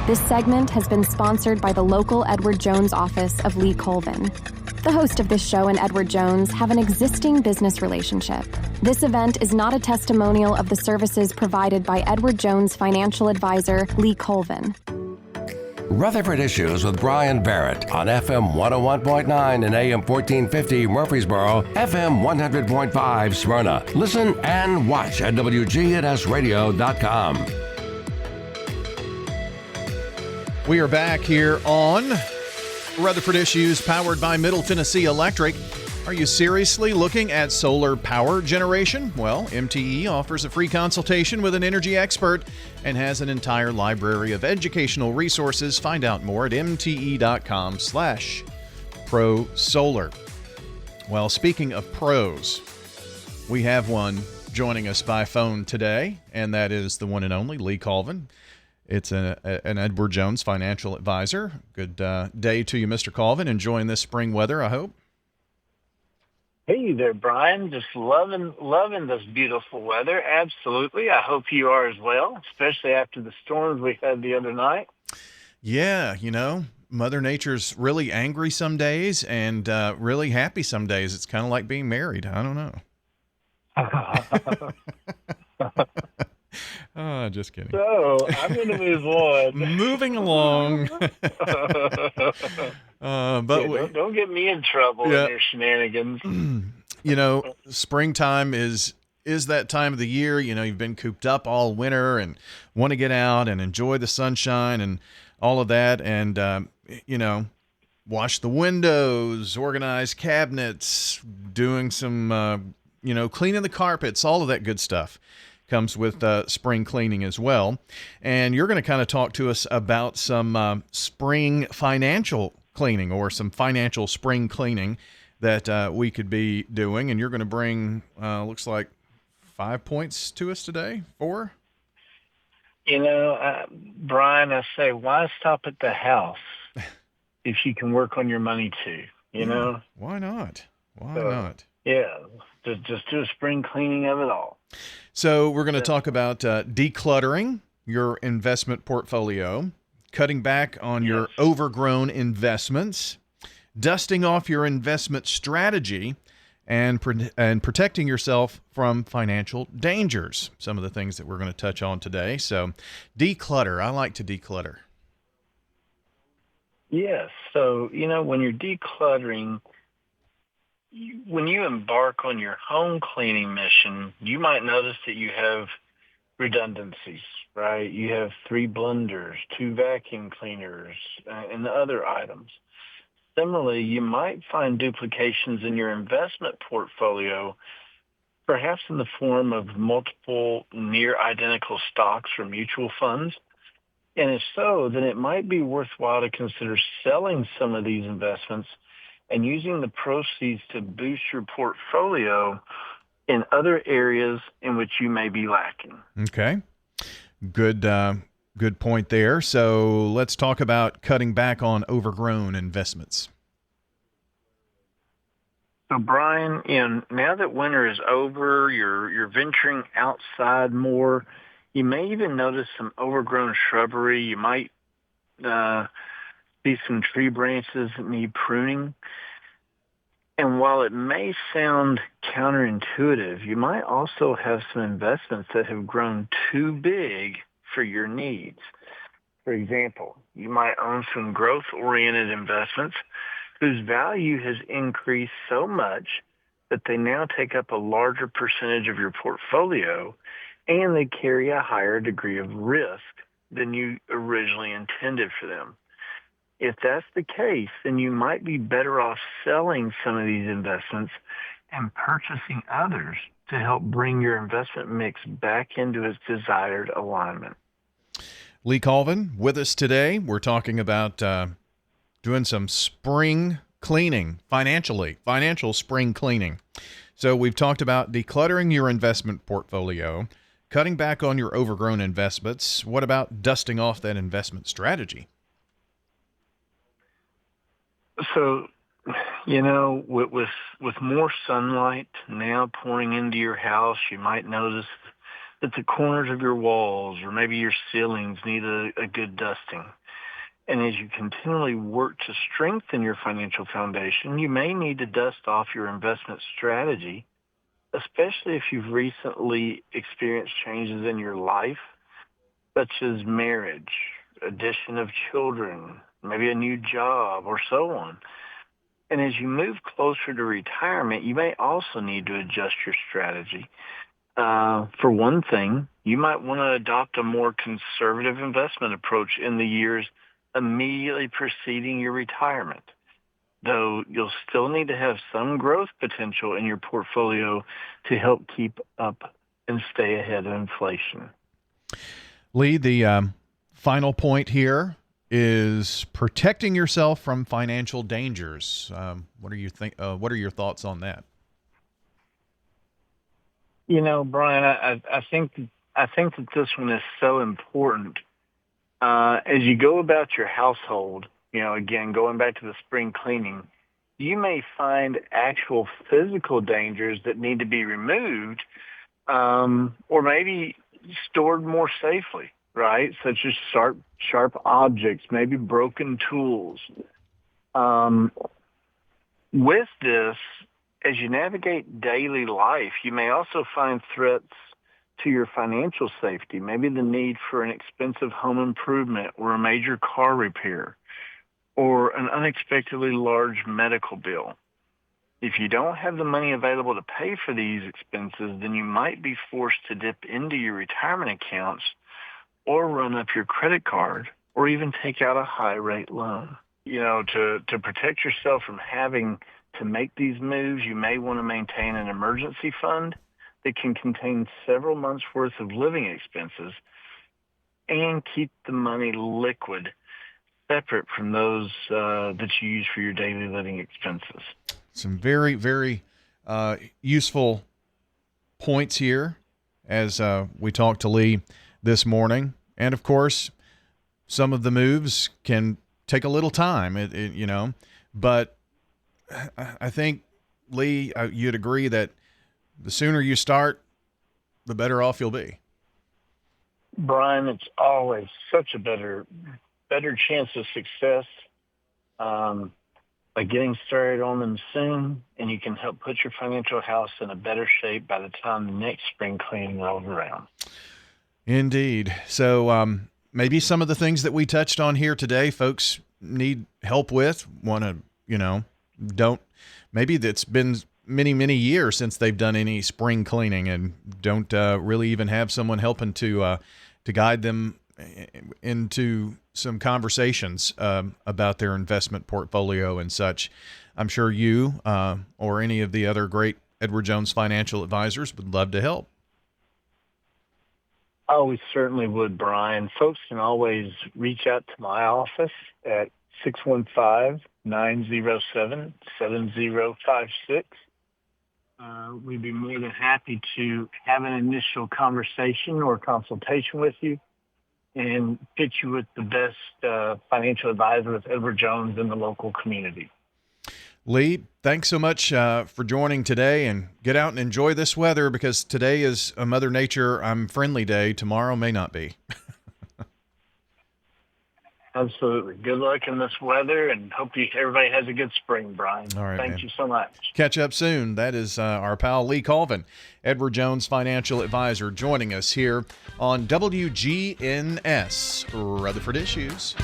This segment has been sponsored by the local Edward Jones office of Lee Colvin. The host of this show and Edward Jones have an existing business relationship. This event is not a testimonial of the services provided by Edward Jones financial advisor Lee Colvin. Rutherford Issues with Bryan Barrett on FM 101.9 and AM 1450 Murfreesboro, FM 100.5 Smyrna. Listen and watch at WGNSradio.com. We are back here on Rutherford Issues, powered by Middle Tennessee Electric. Are you seriously looking at solar power generation? Well, MTE offers a free consultation with an energy expert and has an entire library of educational resources. Find out more at mte.com/prosolar. Well, speaking of pros, we have one joining us by phone today, and that is the one and only Lee Colvin. It's an Edward Jones financial advisor. Good day to you, Mr. Colvin. Enjoying this spring weather, I hope. Hey there, Brian. Just loving this beautiful weather. Absolutely. I hope you are as well, especially after the storms we had the other night. Yeah, Mother Nature's really angry some days and really happy some days. It's kind of like being married. I don't know. Oh, just kidding. So I'm going to move on. Moving along. Don't get me in trouble in your shenanigans. Springtime is that time of the year. You've been cooped up all winter and want to get out and enjoy the sunshine and all of that. And, wash the windows, organize cabinets, doing some, cleaning the carpets, all of that good stuff. Comes with spring cleaning as well. And you're going to kind of talk to us about some spring financial cleaning or some financial spring cleaning that we could be doing. And you're going to bring, looks like 5 points to us today. 4? Brian, I say, why stop at the house if you can work on your money too? Why not? Why not? Yeah, just do a spring cleaning of it all. So we're going to talk about decluttering your investment portfolio, cutting back on your overgrown investments, dusting off your investment strategy, and protecting yourself from financial dangers. Some of the things that we're going to touch on today. So declutter. I like to declutter. Yes. So, when you're decluttering, when you embark on your home cleaning mission, you might notice that you have redundancies, right? You have 3 blenders, 2 vacuum cleaners, and other items. Similarly, you might find duplications in your investment portfolio, perhaps in the form of multiple near identical stocks or mutual funds. And if so, then it might be worthwhile to consider selling some of these investments and using the proceeds to boost your portfolio in other areas in which you may be lacking. Okay. Good point there. So let's talk about cutting back on overgrown investments. So, Brian, now that winter is over, you're venturing outside more. You may even notice some overgrown shrubbery. You might see some tree branches that need pruning. And while it may sound counterintuitive, you might also have some investments that have grown too big for your needs. For example, you might own some growth-oriented investments whose value has increased so much that they now take up a larger percentage of your portfolio, and they carry a higher degree of risk than you originally intended for them. If that's the case, then you might be better off selling some of these investments and purchasing others to help bring your investment mix back into its desired alignment. Lee Colvin with us today. We're talking about doing some spring cleaning, financial spring cleaning. So we've talked about decluttering your investment portfolio, cutting back on your overgrown investments. What about dusting off that investment strategy? So, with more sunlight now pouring into your house, you might notice that the corners of your walls or maybe your ceilings need a good dusting. And as you continually work to strengthen your financial foundation, you may need to dust off your investment strategy, especially if you've recently experienced changes in your life, such as marriage, addition of children, maybe a new job, or so on. And as you move closer to retirement, you may also need to adjust your strategy. For one thing, you might want to adopt a more conservative investment approach in the years immediately preceding your retirement, though you'll still need to have some growth potential in your portfolio to help keep up and stay ahead of inflation. Lee, the final point here is protecting yourself from financial dangers. What are your thoughts on that? Brian, I think that this one is so important. As you go about your household, again, going back to the spring cleaning, you may find actual physical dangers that need to be removed, or maybe stored more safely, right? Such as sharp objects, maybe broken tools. With this, as you navigate daily life, you may also find threats to your financial safety, maybe the need for an expensive home improvement or a major car repair or an unexpectedly large medical bill. If you don't have the money available to pay for these expenses, then you might be forced to dip into your retirement accounts or run up your credit card or even take out a high-rate loan. To protect yourself from having to make these moves, you may want to maintain an emergency fund that can contain several months' worth of living expenses and keep the money liquid, separate from those that you use for your daily living expenses. Some very, very useful points here as we talked to Lee this morning. And, of course, some of the moves can take a little time, but I think, Lee, you'd agree that the sooner you start, the better off you'll be. Brian, it's always such a better chance of success by getting started on them soon, and you can help put your financial house in a better shape by the time the next spring cleaning rolls around. Indeed. So maybe some of the things that we touched on here today, folks need help with, maybe that's been many, many years since they've done any spring cleaning and don't really even have someone helping to guide them into some conversations about their investment portfolio and such. I'm sure you or any of the other great Edward Jones financial advisors would love to help. Oh, we certainly would, Brian. Folks can always reach out to my office at 615-907-7056. We'd be more than happy to have an initial conversation or consultation with you and fit you with the best financial advisor with Edward Jones in the local community. Lee, thanks so much for joining today, and get out and enjoy this weather, because today is a Mother Nature I'm friendly day. Tomorrow may not be. Absolutely. Good luck in this weather, and hope everybody has a good spring, Brian. All right, Thank you so much. Catch up soon. That is our pal Lee Colvin, Edward Jones financial advisor, joining us here on WGNS Rutherford Issues.